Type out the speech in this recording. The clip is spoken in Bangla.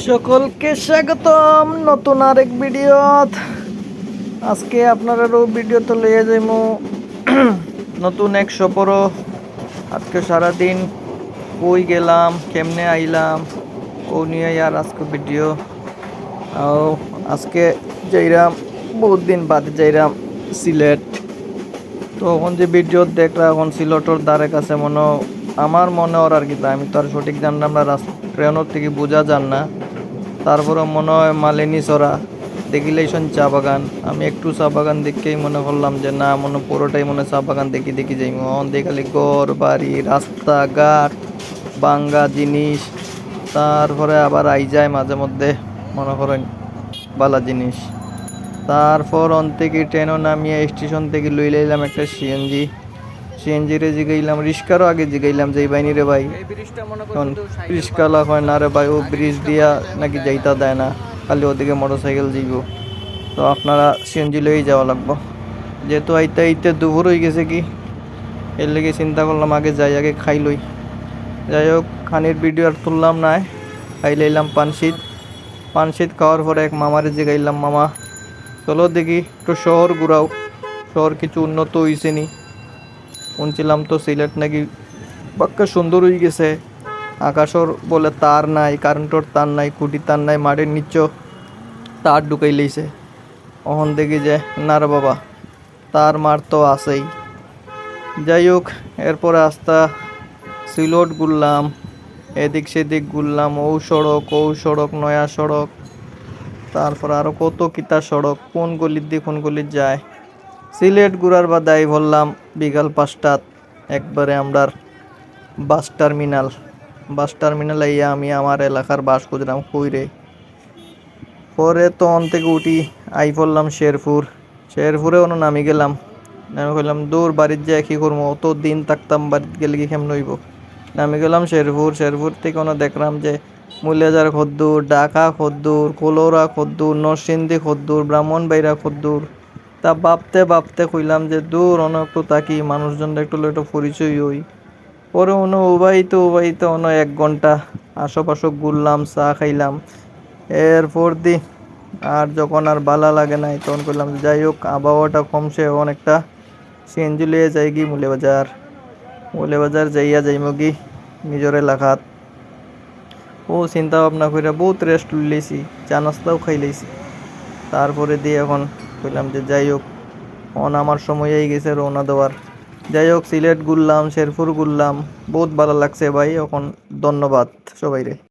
সকলকে স্বাগতম নতুন আরেক ভিডিও। আজকে আপনারাও ভিডিওতে লইয়া যাইমু নতুন এক সফরও। আজকে সারাদিন কই গেলাম, কেমনে আইলাম, ও নিয়ে আর আজকে ভিডিও। আজকে যাইরাম, বহুত দিন বাদে যাইরাম সিলেট। তো এখন যে ভিডিও দেখরা এখন সিলেটর দ্বারে কাছে আমার মনে ওর আর কি, আমি তো আর সঠিক জানলাম না, ট্রেনের থেকে বোঝা যান না। তারপরে মনে হয় মালিনী চড়া দেখিলেই শোন চা বাগান। আমি একটু চা বাগান দেখেই মনে করলাম যে না, পুরোটাই চা বাগান দেখি দেখি যাই। দেখালি ঘর বাড়ি রাস্তাঘাট বাঙ্গা জিনিস, তারপরে আবার আই যায় মাঝে মধ্যে মনে করেন বালা জিনিস। তারপর থেকে ট্রেনও নামিয়ে স্টেশন থেকে লই লাইলাম একটা সিএনজি রে জিগাইলাম, রিস্কারও আগে জিগাইলাম যে বাইনি রে ভাই, রিস্কালা হয় না রে ভাই, ও ব্রিজ দিয়া নাকি যাইতা দেয় না, খালি ওদিকে মোটর সাইকেল যাইব। তো আপনারা সিএনজি লই যাওয়া লাগবো, যেহেতু আইতে আইতে দুপুর হয়ে গেছে কি, এর লেগে চিন্তা করলাম আগে যাই, আগে খাই লই। যাই হোক, খানির ভিডিও আর তুললাম না, খাই লাইলাম পানশীত খাওয়ার পরে এক মামারে জিগাইলাম, মামা চলো দেখি একটু শহর ঘুরাও, শহর কিছু উন্নত হয়েছে নি। শুনছিলাম তো সিলেট নাকি পাক্কা সুন্দর হয়ে গেছে, আকাশর বলে তার নাই, কারেন্টর তার নাই, খুঁটি তার নাই, মাটির নিচ তার ঢুকাই লইছে। অহন দেখি যে না রে বাবা, তার মার তো আছেই। যাই হোক, এরপরে আস্তা সিলট ঘুরলাম, এদিক সেদিক ঘুরলাম, ও সড়ক নয়া সড়ক, তারপর আরো কত কিতা সড়ক, কোন গলির দিয়ে কোন গলির যায়। সিলেট ঘুরার বাদাই বললাম বিকাল 5টাত একবারে আমরার বাস টার্মিনাল আইয়া আমি আমার এলাকার বাস খুঁজলাম কইরে। পরে তো অন থেকে উঠি আই পড়লাম শেরপুরে অন্য নামি গেলাম। নামি কইলাম দূর বাড়ির যায় কি করবো, অত দিন থাকতাম বাড়িতে গেলে কি কেমন হইব। নামি গেলাম শেরপুর থেকে অন্য দেখলাম যে মূল্যাজার খদ্দুর, ঢাকা খদ্দুর, কলোরা খদ্দুর, নরসিংদী খদ্দুর, ব্রাহ্মণবাড়িয়া খদ্দুর। তা ভাবতে কইলাম যে দূর অন্য একটু তাকি মানুষজনটা একটু পরিচয় হই। পরে উবাইতে অন্য 1 ঘন্টা আশেপাশে ঘুরলাম, চা খাইলাম। এরপর আর যখন আর বালা লাগে নাই তখন করলাম যাই হোক, আবহাওয়াটা কমছে, অনেকটা সিএনজি লিয়ে যাই কি মুলে বাজার যাইমো কি নিজের এলাকাত। ও চিন্তা ভাবনা করে বহুত রেস্ট লইছি, চা নাস্তাও খাই লাইছি। তারপরে এখন কইলাম যে যাই হোক, আমার সময় হয়ে গেছে রওনা দেওয়ার। যাই হোক, সিলেট ঘুরলাম, শেরপুর ঘুরলাম, বহুত ভালো লাগছে ভাই। এখন ধন্যবাদ সবাইরে।